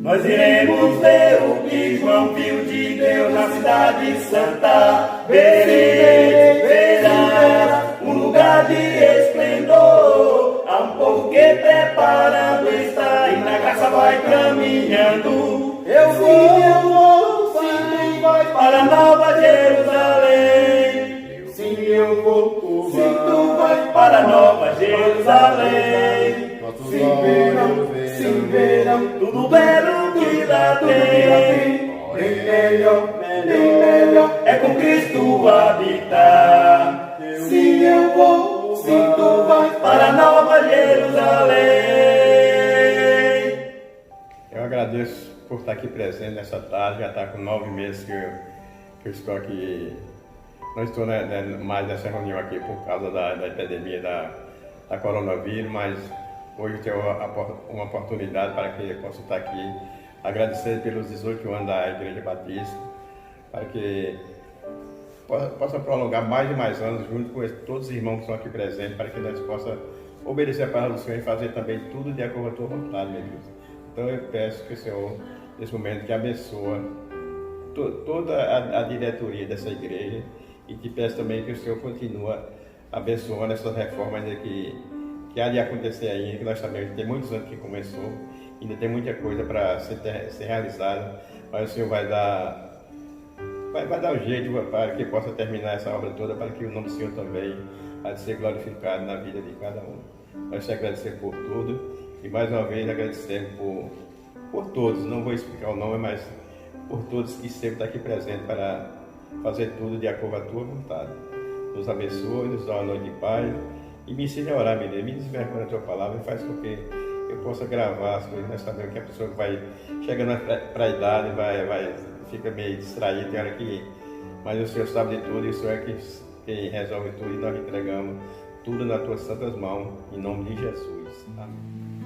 Nós iremos ver o que João viu de Deus na cidade santa. Verás um lugar de esplendor. Há um povo que preparando está e na graça vai caminhando. Eu vou, sim, vai para Nova Jerusalém. Sim, eu vou, sim, tu vai para Nova Jerusalém. Sim, verão, tudo belo que lá tem. Bem melhor, é com Cristo habitar. Sim, eu vou, sim, tu vai para Nova Jerusalém. Eu agradeço por estar aqui presente nessa tarde. Já está com 9 meses que eu estou aqui. Não estou mais nessa reunião aqui por causa da epidemia da coronavírus, mas hoje eu tenho uma oportunidade para que eu possa estar aqui. Agradecer pelos 18 anos da Igreja Batista, para que possa prolongar mais e mais anos junto com todos os irmãos que estão aqui presentes, para que nós possamos obedecer a palavra do Senhor e fazer também tudo de acordo com a tua vontade, meu Deus. Então eu peço que o Senhor, nesse momento, que abençoe toda a diretoria dessa igreja, e te peço também que o Senhor continue abençoando essas reformas que há de acontecer ainda, que nós sabemos que tem muitos anos que começou, ainda tem muita coisa para ser realizada, mas o Senhor vai dar um jeito para que possa terminar essa obra toda, para que o nome do Senhor também há de ser glorificado na vida de cada um. Nós te agradecemos por tudo e mais uma vez agradecemos por todos, não vou explicar o nome, mas por todos que sempre estão aqui presentes para fazer tudo de acordo com a tua vontade. Nos abençoe, nos dá uma noite de paz e me ensine a orar, meu Deus. Me desvergonha a tua palavra e faz com que eu possa gravar as coisas. Nós sabemos que a pessoa vai chegando para a idade, fica meio distraída, tem hora que... Mas o Senhor sabe de tudo e o Senhor é quem resolve tudo e nós entregamos tudo nas tuas santas mãos, em nome de Jesus. Amém.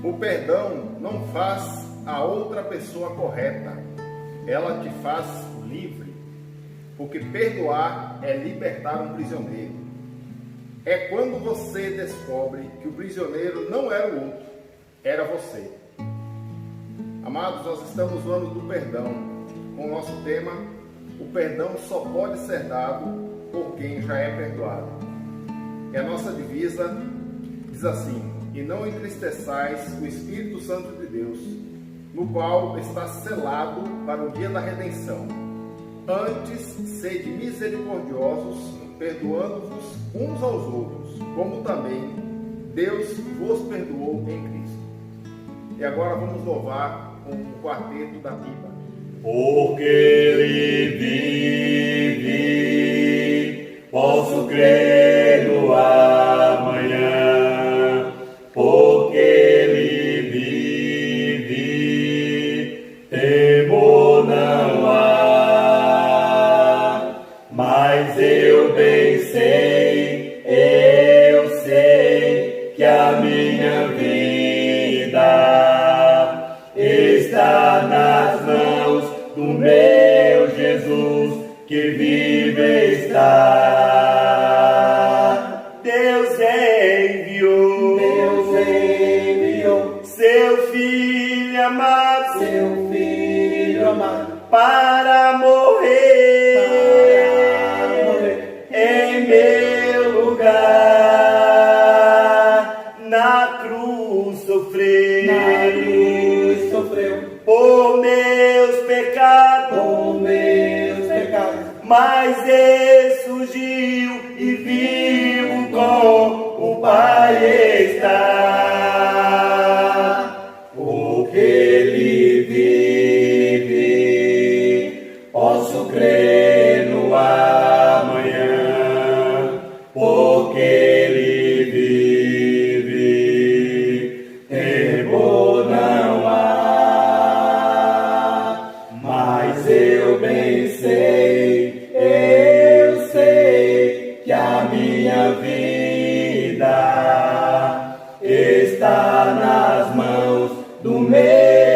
O perdão não faz a outra pessoa correta, ela te faz livre, porque perdoar é libertar um prisioneiro. É quando você descobre que o prisioneiro não era o outro, era você. Amados, nós estamos no ano do perdão, com o nosso tema: o perdão só pode ser dado por quem já é perdoado. E a nossa divisa diz assim: e não entristeçais o Espírito Santo de Deus, no qual está selado para o dia da redenção. Antes, sede misericordiosos, perdoando-vos uns aos outros, como também Deus vos perdoou em Cristo. E agora vamos louvar com o quarteto da pipa. Porque Ele vive, posso crer no amanhã. Porque Ele vive, temor não há. Mas eu bem sei, eu sei que a minha vida está nas mãos do meu Jesus, que vive está. Deus enviou seu Filho amado, para morrer em meu lugar. Na cruz sofreu por meus pecados, mas Ele surgiu e vivo com o Pai está. Porque Ele vive, posso crer no amanhã. Porque Ele vive, temor não há. Mas eu bem sei, eu sei que a minha vida está nas mãos do meu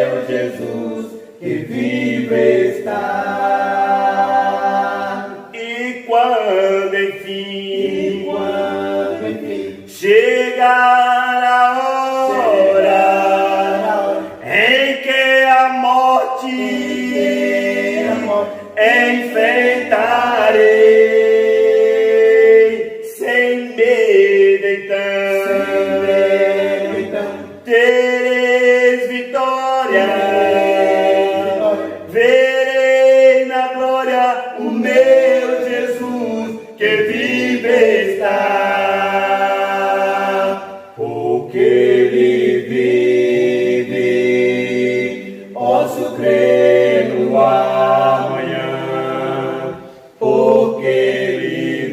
enfrentarei sem medo então, tereis vitória, verei na glória o meu Jesus que vive está, porque Ele vive, posso crer no amanhã, porque Ele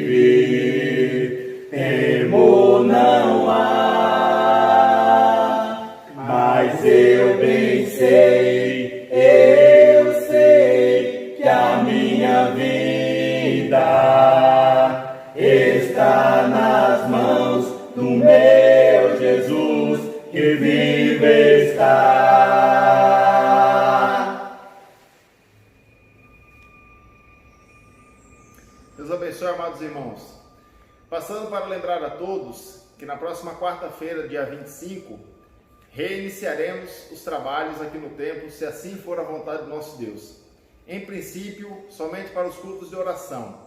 vive, temor não há, mas eu bem sei, eu sei que a minha vida está nas mãos do meu Jesus que vive está. Deus abençoe, amados irmãos. Passando para lembrar a todos que na próxima quarta-feira, dia 25, reiniciaremos os trabalhos aqui no templo, se assim for a vontade do nosso Deus. Em princípio, somente para os cultos de oração.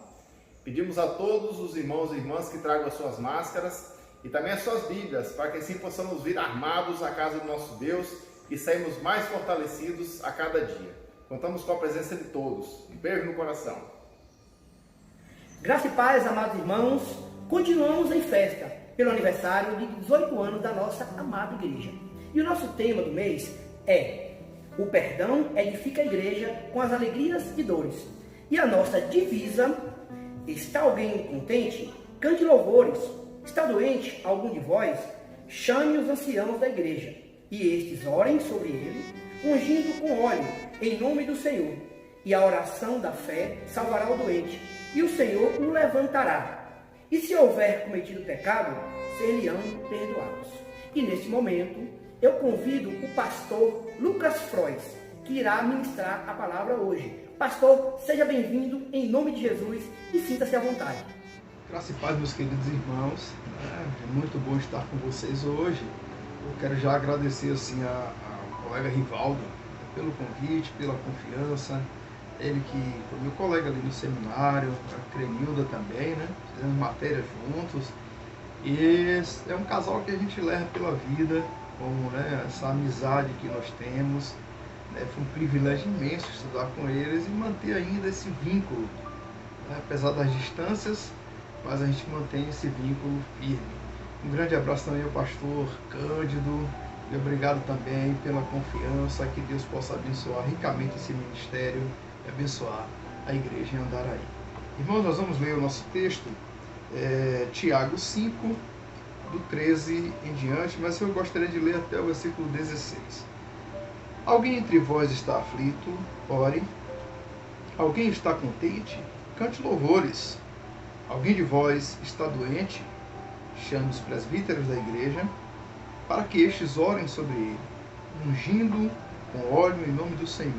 Pedimos a todos os irmãos e irmãs que tragam as suas máscaras e também as suas Bíblias, para que assim possamos vir armados à casa do nosso Deus e sairmos mais fortalecidos a cada dia. Contamos com a presença de todos. Um beijo no coração. Graça e paz, amados irmãos, continuamos em festa pelo aniversário de 18 anos da nossa amada igreja. E o nosso tema do mês é: o perdão edifica a igreja com as alegrias e dores. E a nossa divisa: está alguém contente? Cante louvores. Está doente algum de vós? Chame os anciãos da igreja, e estes orem sobre ele, ungindo com óleo, em nome do Senhor. E a oração da fé salvará o doente, e o Senhor o levantará. E se houver cometido pecado, ser-lhe-ão perdoados. E neste momento, eu convido o pastor Lucas Frois, que irá ministrar a palavra hoje. Pastor, seja bem-vindo em nome de Jesus e sinta-se à vontade. Graça e paz, meus queridos irmãos. É muito bom estar com vocês hoje. Eu quero já agradecer assim ao colega Rivaldo pelo convite, pela confiança. Ele que foi meu colega ali no seminário, a Cremilda também, né? Fizemos matéria juntos. E é um casal que a gente leva pela vida, como, né, essa amizade que nós temos. Foi um privilégio imenso estudar com eles e manter ainda esse vínculo, né? Apesar das distâncias, mas a gente mantém esse vínculo firme. Um grande abraço também ao pastor Cândido e obrigado também pela confiança, que Deus possa abençoar ricamente esse ministério e abençoar a igreja em Andaraí. Irmãos, nós vamos ler o nosso texto, Tiago 5, do 13 em diante, mas eu gostaria de ler até o versículo 16. Alguém entre vós está aflito? Ore. Alguém está contente? Cante louvores. Alguém de vós está doente? Chame os presbíteros da igreja, para que estes orem sobre ele, ungindo com óleo em nome do Senhor.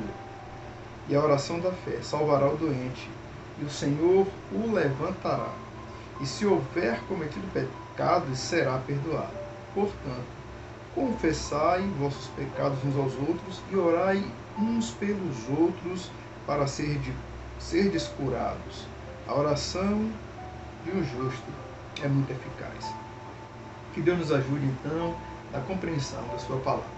E a oração da fé salvará o doente, e o Senhor o levantará. E se houver cometido pecados, será perdoado. Portanto, confessai vossos pecados uns aos outros e orai uns pelos outros para serdes curados. A oração de um justo é muito eficaz. Que Deus nos ajude, então, na compreensão da sua palavra.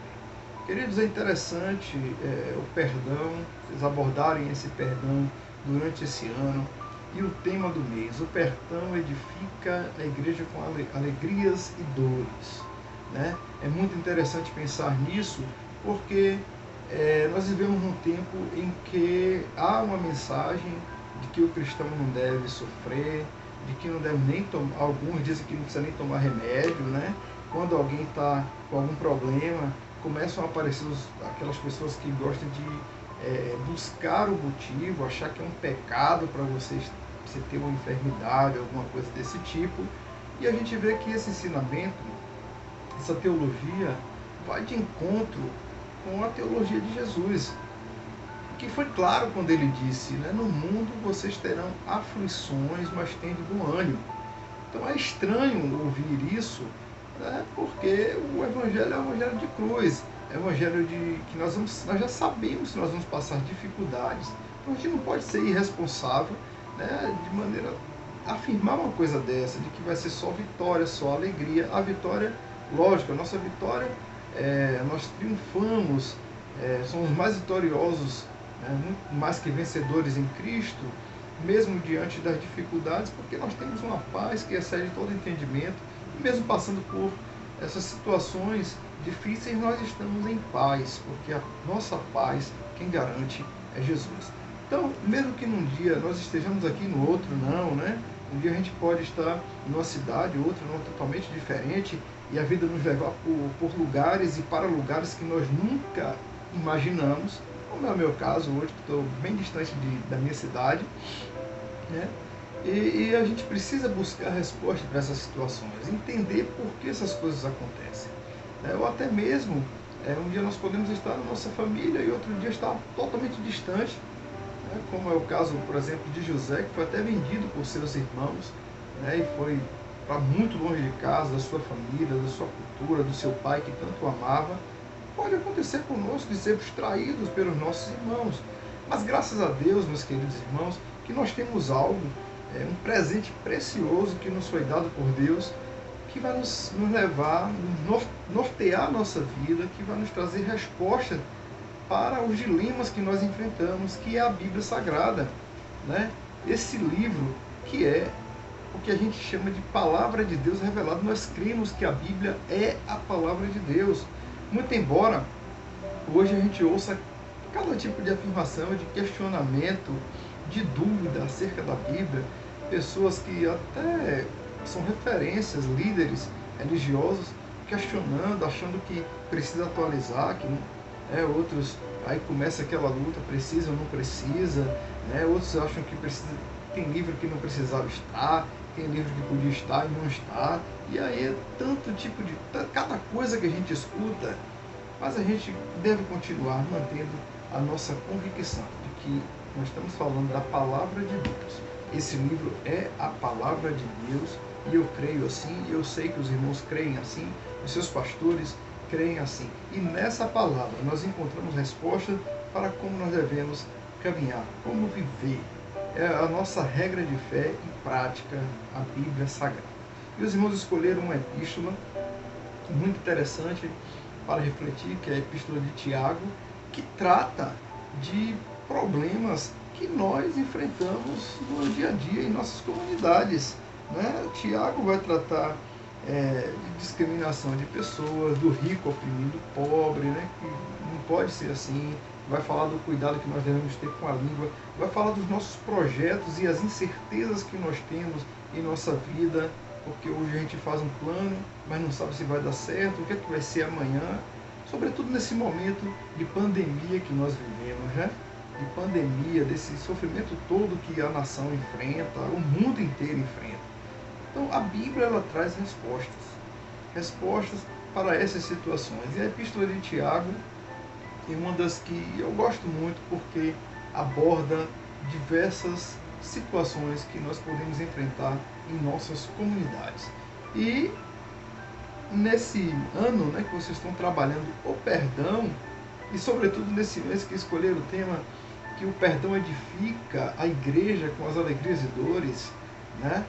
Queridos, é interessante o perdão, vocês abordarem esse perdão durante esse ano. E o tema do mês: o perdão edifica a igreja com alegrias e dores. Né? É muito interessante pensar nisso, porque nós vivemos num tempo em que há uma mensagem de que o cristão não deve sofrer, de que não deve nem tomar, alguns dizem que não precisa nem tomar remédio, né? Quando alguém está com algum problema, começam a aparecer aquelas pessoas que gostam de buscar o motivo, achar que é um pecado para você ter uma enfermidade, alguma coisa desse tipo. E a gente vê que esse ensinamento, essa teologia, vai de encontro com a teologia de Jesus, que foi claro quando ele disse, né, no mundo vocês terão aflições, mas tende bom ânimo. Então é estranho ouvir isso, né, porque o evangelho é o evangelho de cruz. evangelho de que nós já sabemos que nós vamos passar dificuldades. Então a gente não pode ser irresponsável, né, de maneira a afirmar uma coisa dessa, de que vai ser só vitória, só alegria. A vitória, lógico, a nossa vitória, nós triunfamos, somos mais vitoriosos, né, muito mais que vencedores em Cristo, mesmo diante das dificuldades, porque nós temos uma paz que excede todo entendimento, e mesmo passando por essas situações difíceis, nós estamos em paz, porque a nossa paz, quem garante é Jesus. Então, mesmo que num dia nós estejamos aqui, no outro não, né? Um dia a gente pode estar numa cidade, outro não, totalmente diferente, e a vida nos levar por lugares e para lugares que nós nunca imaginamos, como é o meu caso hoje, que estou bem distante da minha cidade, né? E a gente precisa buscar resposta para essas situações, entender por que essas coisas acontecem. Ou até mesmo, um dia nós podemos estar na nossa família e outro dia estar totalmente distante, né? Como é o caso, por exemplo, de José, que foi até vendido por seus irmãos, né? E foi para muito longe de casa, da sua família, da sua cultura, do seu pai que tanto amava. Pode acontecer conosco de sermos traídos pelos nossos irmãos, mas graças a Deus, meus queridos irmãos, que nós temos algo, um presente precioso que nos foi dado por Deus, que vai nos levar, nortear a nossa vida, que vai nos trazer resposta para os dilemas que nós enfrentamos, que é a Bíblia Sagrada, né? Esse livro que é o que a gente chama de Palavra de Deus revelada. Nós cremos que a Bíblia é a Palavra de Deus. Muito embora hoje a gente ouça cada tipo de afirmação, de questionamento, de dúvida acerca da Bíblia, pessoas que até são referências, líderes religiosos, questionando, achando que precisa atualizar, que outros, aí começa aquela luta, precisa ou não precisa, né? Outros acham que precisa, tem livro que não precisava estar, tem livro que podia estar e não está, e aí é tanto tipo de, cada coisa que a gente escuta, mas a gente deve continuar mantendo a nossa convicção de que nós estamos falando da Palavra de Deus. Esse livro é a Palavra de Deus, e eu creio assim, eu sei que os irmãos creem assim, os seus pastores creem assim. E nessa palavra nós encontramos resposta para como nós devemos caminhar, como viver. É a nossa regra de fé e prática, a Bíblia Sagrada. E os irmãos escolheram uma epístola muito interessante para refletir, que é a Epístola de Tiago, que trata de problemas que nós enfrentamos no dia a dia em nossas comunidades, né? Tiago vai tratar de discriminação de pessoas, do rico oprimindo o pobre, né? Que não pode ser assim. Vai falar do cuidado que nós devemos ter com a língua, vai falar dos nossos projetos e as incertezas que nós temos em nossa vida, porque hoje a gente faz um plano, mas não sabe se vai dar certo, o que é que vai ser amanhã, sobretudo nesse momento de pandemia que nós vivemos, né? De pandemia, desse sofrimento todo que a nação enfrenta, o mundo inteiro enfrenta. Então a Bíblia, ela traz respostas para essas situações. E a Epístola de Tiago é uma das que eu gosto muito, porque aborda diversas situações que nós podemos enfrentar em nossas comunidades. E nesse ano, né, que vocês estão trabalhando o perdão, e sobretudo nesse mês que escolheram o tema que o perdão edifica a igreja com as alegrias e dores, né?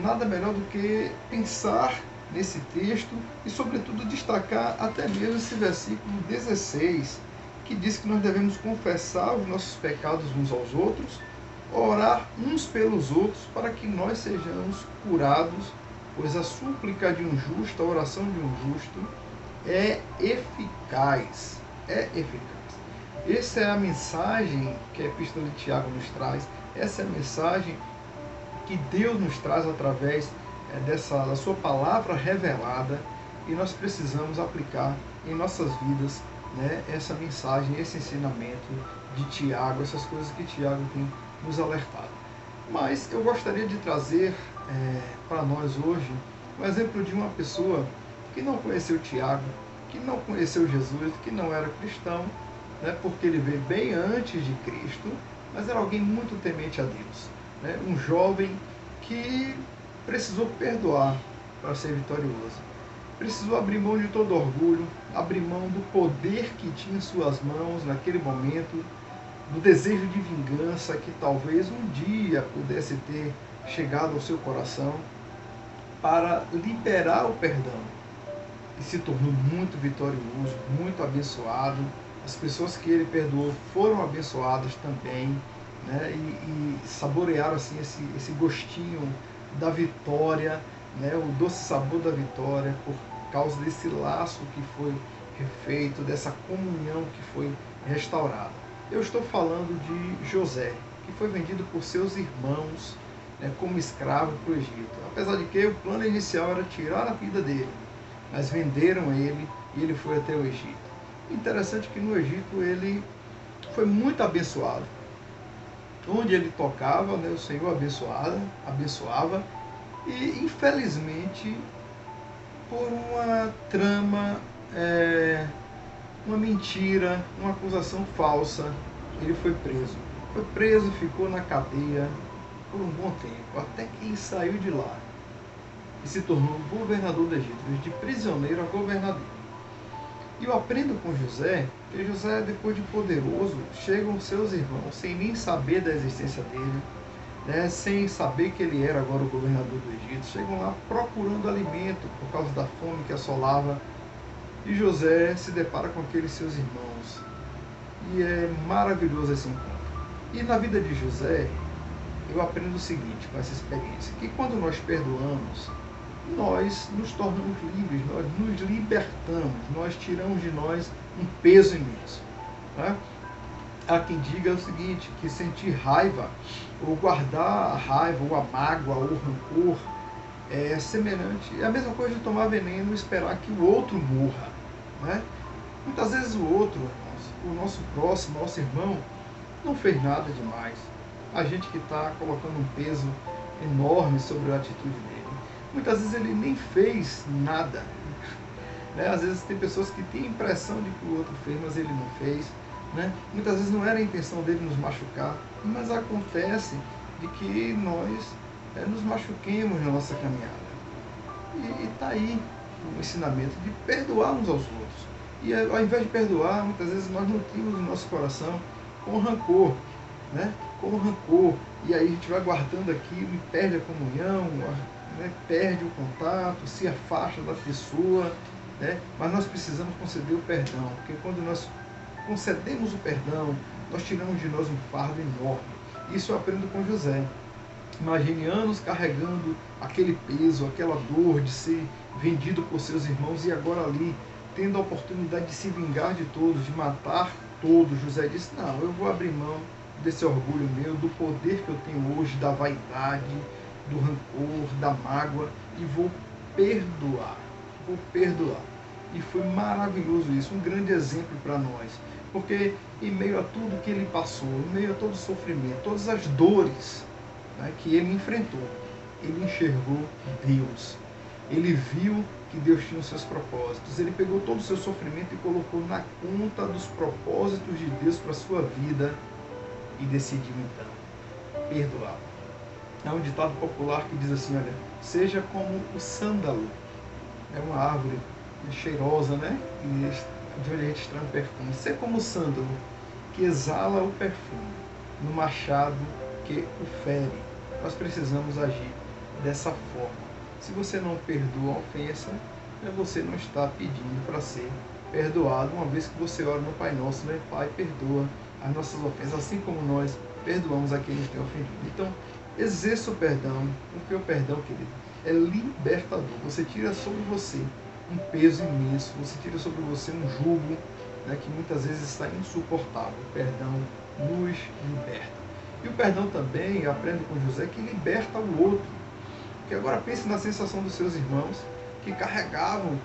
Nada melhor do que pensar nesse texto e sobretudo destacar até mesmo esse versículo 16, que diz que nós devemos confessar os nossos pecados uns aos outros, orar uns pelos outros para que nós sejamos curados, pois a súplica de um justo, a oração de um justo é eficaz. É eficaz. Essa é a mensagem que a Epístola de Tiago nos traz, essa é a mensagem que Deus nos traz através da sua palavra revelada, e nós precisamos aplicar em nossas vidas, né, essa mensagem, esse ensinamento de Tiago, essas coisas que Tiago tem nos alertado. Mas eu gostaria de trazer para nós hoje um exemplo de uma pessoa que não conheceu Tiago, que não conheceu Jesus, que não era cristão, né, porque ele veio bem antes de Cristo, mas era alguém muito temente a Deus, né, um jovem que precisou perdoar para ser vitorioso. precisou abrir mão de todo orgulho, abrir mão do poder que tinha em suas mãos naquele momento, do desejo de vingança que talvez um dia pudesse ter chegado ao seu coração, para liberar o perdão. E se tornou muito vitorioso, muito abençoado. As pessoas que ele perdoou foram abençoadas também, né? E saborearam assim, esse gostinho da vitória, né? O doce sabor da vitória, por causa desse laço que foi refeito, dessa comunhão que foi restaurada. Eu estou falando de José, que foi vendido por seus irmãos, né, como escravo para o Egito. Apesar de que o plano inicial era tirar a vida dele, mas venderam ele e ele foi até o Egito. Interessante que no Egito ele foi muito abençoado. Onde ele tocava, né, o Senhor abençoava, e infelizmente por uma trama, uma mentira, uma acusação falsa, ele foi preso. Foi preso, ficou na cadeia por um bom tempo, até que ele saiu de lá e se tornou governador do Egito, de prisioneiro a governador. E eu aprendo com José, que José, depois de poderoso, chegam seus irmãos, sem nem saber da existência dele, né, sem saber que ele era agora o governador do Egito, chegam lá procurando alimento por causa da fome que assolava, e José se depara com aqueles seus irmãos. E é maravilhoso esse encontro. E na vida de José, eu aprendo o seguinte com essa experiência, que quando nós perdoamos, nós nos tornamos livres, nós nos libertamos, nós tiramos de nós um peso imenso. Né? Há quem diga o seguinte, que sentir raiva, ou guardar a raiva, ou a mágoa, ou o rancor, é semelhante, é a mesma coisa de tomar veneno e esperar que o outro morra. Né? Muitas vezes o outro, o nosso próximo, nosso irmão, não fez nada demais. A gente que está colocando um peso enorme sobre a atitude dele. Muitas vezes ele nem fez nada. Né? Às vezes tem pessoas que têm a impressão de que o outro fez, mas ele não fez. Né? Muitas vezes não era a intenção dele nos machucar, mas acontece de que nós nos machuquemos na nossa caminhada. E está aí o ensinamento de perdoar uns aos outros. E ao invés de perdoar, muitas vezes nós nutrimos o nosso coração com rancor. Né? Com rancor. E aí a gente vai guardando aquilo e perde a comunhão, né? Perde o contato, se afasta da pessoa. Né? Mas nós precisamos conceder o perdão, porque quando nós concedemos o perdão, nós tiramos de nós um fardo enorme. Isso eu aprendo com José. Imagine anos carregando aquele peso, aquela dor de ser vendido por seus irmãos e agora ali, tendo a oportunidade de se vingar de todos, de matar todos. José disse, não, eu vou abrir mão desse orgulho meu, do poder que eu tenho hoje, da vaidade, do rancor, da mágoa, e vou perdoar. E foi maravilhoso isso, um grande exemplo para nós. Porque em meio a tudo que ele passou, em meio a todo o sofrimento, todas as dores, né, que ele enfrentou, ele enxergou Deus. Ele viu que Deus tinha os seus propósitos. Ele pegou todo o seu sofrimento e colocou na conta dos propósitos de Deus para a sua vida e decidiu então perdoar. Há um ditado popular que diz assim, olha, seja como o sândalo. É uma árvore cheirosa, né? De onde a gente extrai um perfume. Ser como o sândalo, que exala o perfume, no machado que o fere. Nós precisamos agir dessa forma. Se você não perdoa a ofensa, você não está pedindo para ser perdoado, uma vez que você ora no Pai Nosso, né? Pai, perdoa as nossas ofensas, assim como nós perdoamos a quem nos tem ofendido. Então, exerça o perdão, porque o perdão, querido, é libertador. Você tira sobre você um peso imenso, você tira sobre você um jugo, né, que muitas vezes está insuportável. O perdão nos liberta. E o perdão também, eu aprendo com José, que liberta o outro. Porque agora pense na sensação dos seus irmãos, que carregavam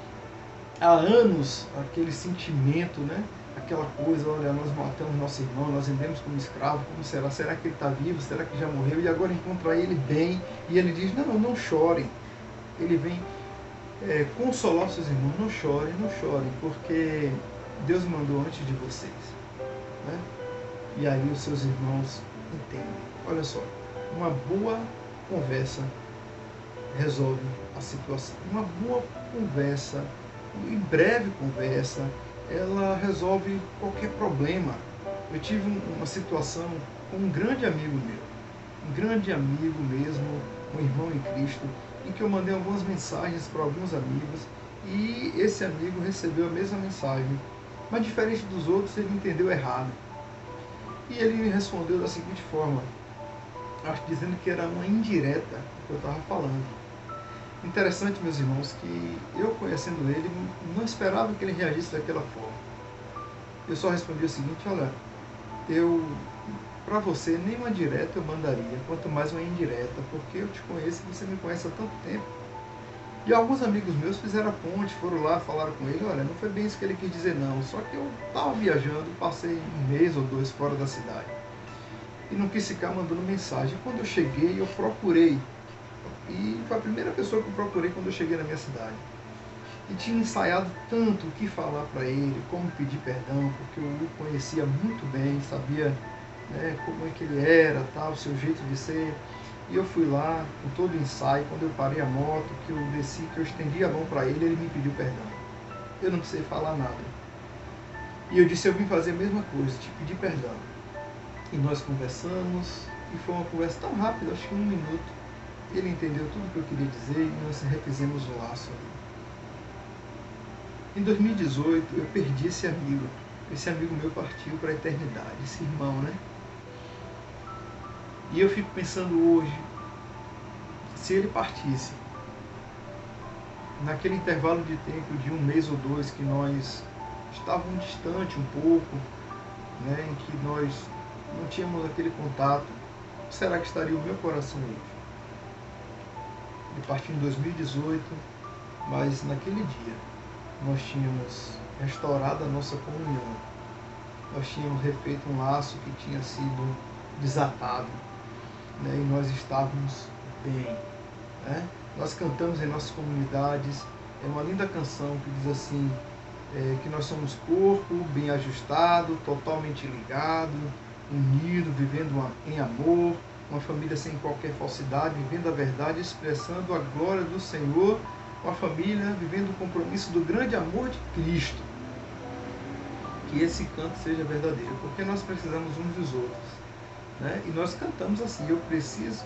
há anos aquele sentimento, né? Aquela coisa, olha, nós matamos nosso irmão, nós vendemos como escravo, como será? Será que ele está vivo? Será que já morreu? E agora encontra ele bem, e ele diz, não chorem. Ele vem consolar seus irmãos, não chorem, porque Deus mandou antes de vocês. Né? E aí os seus irmãos entendem. Olha só, uma boa conversa resolve a situação. Uma boa conversa, e breve conversa, ela resolve qualquer problema. Eu tive uma situação com um grande amigo meu, um grande amigo mesmo, um irmão em Cristo, em que eu mandei algumas mensagens para alguns amigos e esse amigo recebeu a mesma mensagem, mas diferente dos outros ele entendeu errado. E ele me respondeu da seguinte forma, acho dizendo que era uma indireta que eu estava falando. Interessante, meus irmãos, que eu conhecendo ele, não esperava que ele reagisse daquela forma. Eu só respondi o seguinte, olha, para você nem uma direta eu mandaria, quanto mais uma indireta, porque eu te conheço e você me conhece há tanto tempo. E alguns amigos meus fizeram a ponte, foram lá, falaram com ele, olha, não foi bem isso que ele quis dizer não, só que eu estava viajando, passei um mês ou dois fora da cidade. E não quis ficar mandando mensagem. Quando eu cheguei, eu procurei. E foi a primeira pessoa que eu procurei quando eu cheguei na minha cidade. E tinha ensaiado tanto o que falar para ele, como pedir perdão, porque eu o conhecia muito bem, sabia, né, como é que ele era, tal, o seu jeito de ser. E eu fui lá com todo o ensaio, quando eu parei a moto, que eu desci, que eu estendi a mão para ele, ele me pediu perdão. Eu não precisei falar nada. E eu disse, eu vim fazer a mesma coisa, te pedir perdão. E nós conversamos, e foi uma conversa tão rápida, acho que em 1 minuto. Ele entendeu tudo o que eu queria dizer e nós refizemos o laço ali. Em 2018, eu perdi esse amigo. Esse amigo meu partiu para a eternidade, esse irmão, né? E eu fico pensando hoje, se ele partisse, naquele intervalo de tempo de 1 mês ou 2 que nós estávamos distante um pouco, né, em que nós não tínhamos aquele contato, será que estaria o meu coração hoje? Ele partiu em 2018, mas naquele dia nós tínhamos restaurado a nossa comunhão, nós tínhamos refeito um laço que tinha sido desatado, né, e nós estávamos bem, né? Nós cantamos em nossas comunidades, é uma linda canção que diz assim, que nós somos corpo bem ajustado, totalmente ligado, unido, vivendo em amor, uma família sem qualquer falsidade, vivendo a verdade, expressando a glória do Senhor, uma família vivendo o compromisso do grande amor de Cristo. Que esse canto seja verdadeiro, porque nós precisamos uns dos outros, né? E nós cantamos assim, eu preciso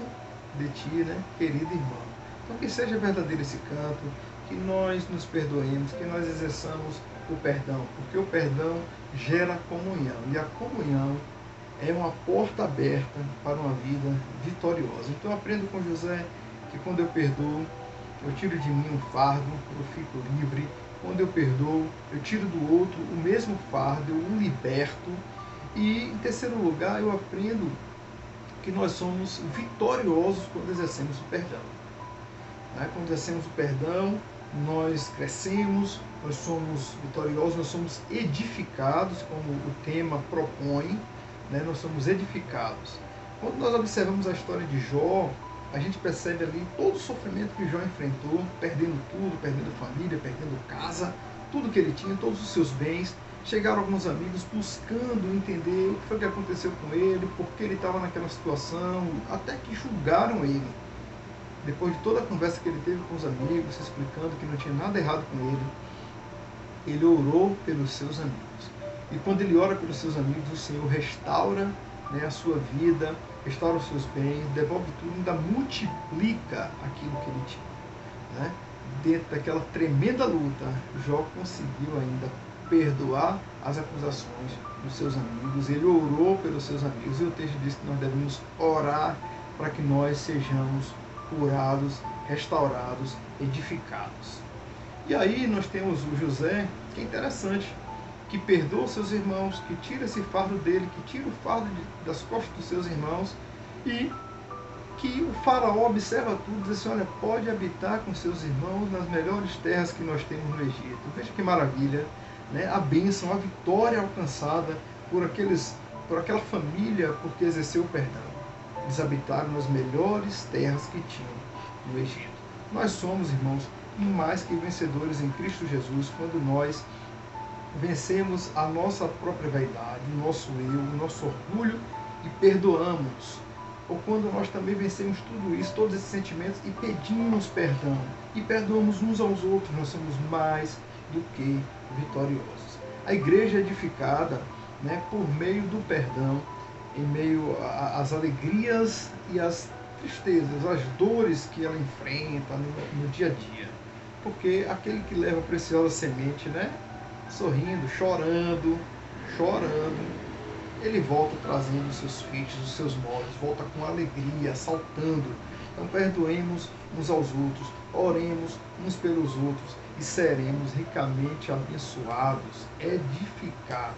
de ti, né, querido irmão. Então que seja verdadeiro esse canto, que nós nos perdoemos, que nós exerçamos o perdão, porque o perdão gera comunhão, e a comunhão é uma porta aberta para uma vida vitoriosa. Então eu aprendo com José que quando eu perdoo, eu tiro de mim um fardo, eu fico livre. Quando eu perdoo, eu tiro do outro o mesmo fardo, eu o liberto. E em terceiro lugar, eu aprendo que nós somos vitoriosos quando exercemos o perdão. Quando exercemos o perdão, nós crescemos, nós somos vitoriosos, nós somos edificados, como o tema propõe, né? Nós somos edificados. Quando nós observamos a história de Jó, a gente percebe ali todo o sofrimento que Jó enfrentou, perdendo tudo, perdendo família, perdendo casa, tudo que ele tinha, todos os seus bens. Chegaram alguns amigos buscando entender o que foi que aconteceu com ele, por que ele estava naquela situação, até que julgaram ele. Depois de toda a conversa que ele teve com os amigos, explicando que não tinha nada errado com ele orou pelos seus amigos. E quando ele ora pelos seus amigos, o Senhor restaura, né, a sua vida, restaura os seus bens, devolve tudo, ainda multiplica aquilo que ele tinha, né? Dentro daquela tremenda luta, Jó conseguiu ainda perdoar as acusações dos seus amigos, ele orou pelos seus amigos, e o texto diz que nós devemos orar para que nós sejamos curados, restaurados, edificados. E aí nós temos o José, que é interessante, que perdoa os seus irmãos, que tira esse fardo dele, que tira o fardo das costas dos seus irmãos, e que o faraó observa tudo e diz assim, olha, pode habitar com seus irmãos nas melhores terras que nós temos no Egito. Veja que maravilha, né? A bênção, a vitória alcançada por aquela família, porque exerceu o perdão. Eles habitaram nas melhores terras que tinham no Egito. Nós somos, irmãos, mais que vencedores em Cristo Jesus, quando nós vencemos a nossa própria vaidade, o nosso eu, o nosso orgulho, e perdoamos ou quando nós também vencemos tudo isso, todos esses sentimentos, e pedimos perdão, e perdoamos uns aos outros, nós somos mais do que vitoriosos. A igreja é edificada, né, por meio do perdão, em meio às alegrias e às tristezas, às dores que ela enfrenta no dia a dia. Porque aquele que leva a preciosa semente, né, sorrindo, chorando, ele volta trazendo os seus filhos, os seus molhos, volta com alegria, saltando. Então perdoemos uns aos outros, oremos uns pelos outros e seremos ricamente abençoados, edificados.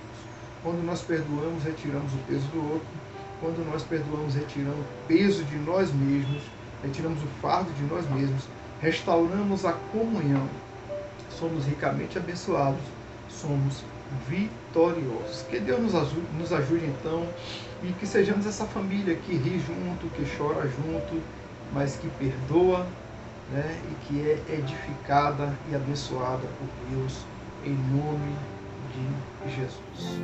Quando nós perdoamos, retiramos o peso do outro. Quando nós perdoamos, retiramos o peso de nós mesmos, retiramos o fardo de nós mesmos, restauramos a comunhão. Somos ricamente abençoados, somos vitoriosos. Que Deus nos ajude então, e que sejamos essa família que ri junto, que chora junto, mas que perdoa, né, e que é edificada e abençoada por Deus, em nome de Jesus.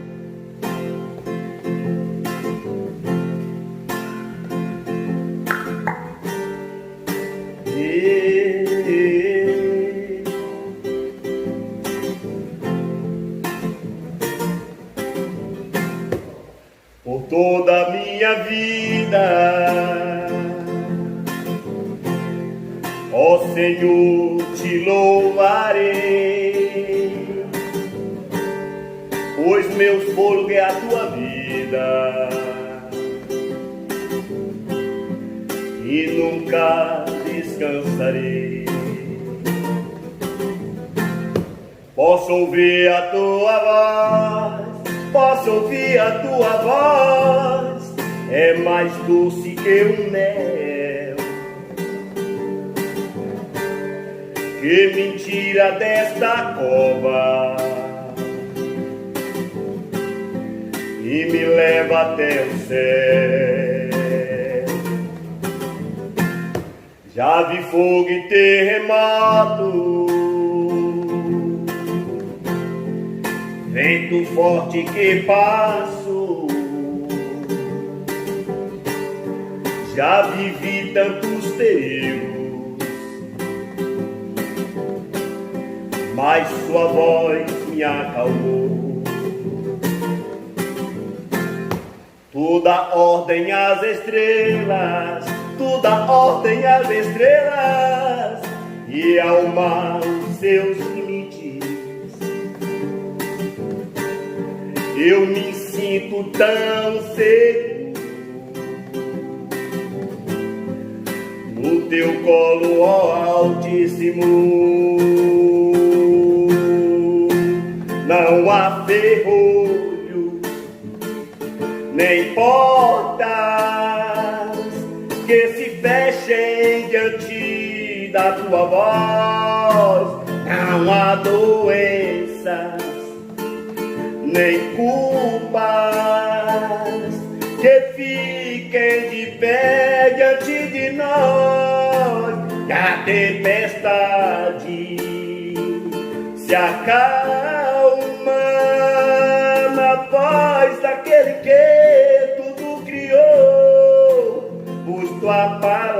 Por toda a minha vida, ó Senhor, te louvarei, pois meu fôlego é a tua vida e nunca descansarei. Posso ouvir a tua voz, posso ouvir a tua voz, é mais doce que o mel, que me tira desta cova e me leva até o céu. Já vi fogo e terremoto, vento forte que passo, já vivi tantos perigos, mas sua voz me acalmou. Tu dá ordem às estrelas, tu dá ordem às estrelas, e ao mar os seus limites. Eu me sinto tão seguro no teu colo, ó Altíssimo. Não há ferrolho, nem portas que se fechem diante da tua voz. Não há doenças, nem culpas que fiquem de pé diante de nós. E a tempestade se acalma na voz daquele que tudo criou, pois tua palavra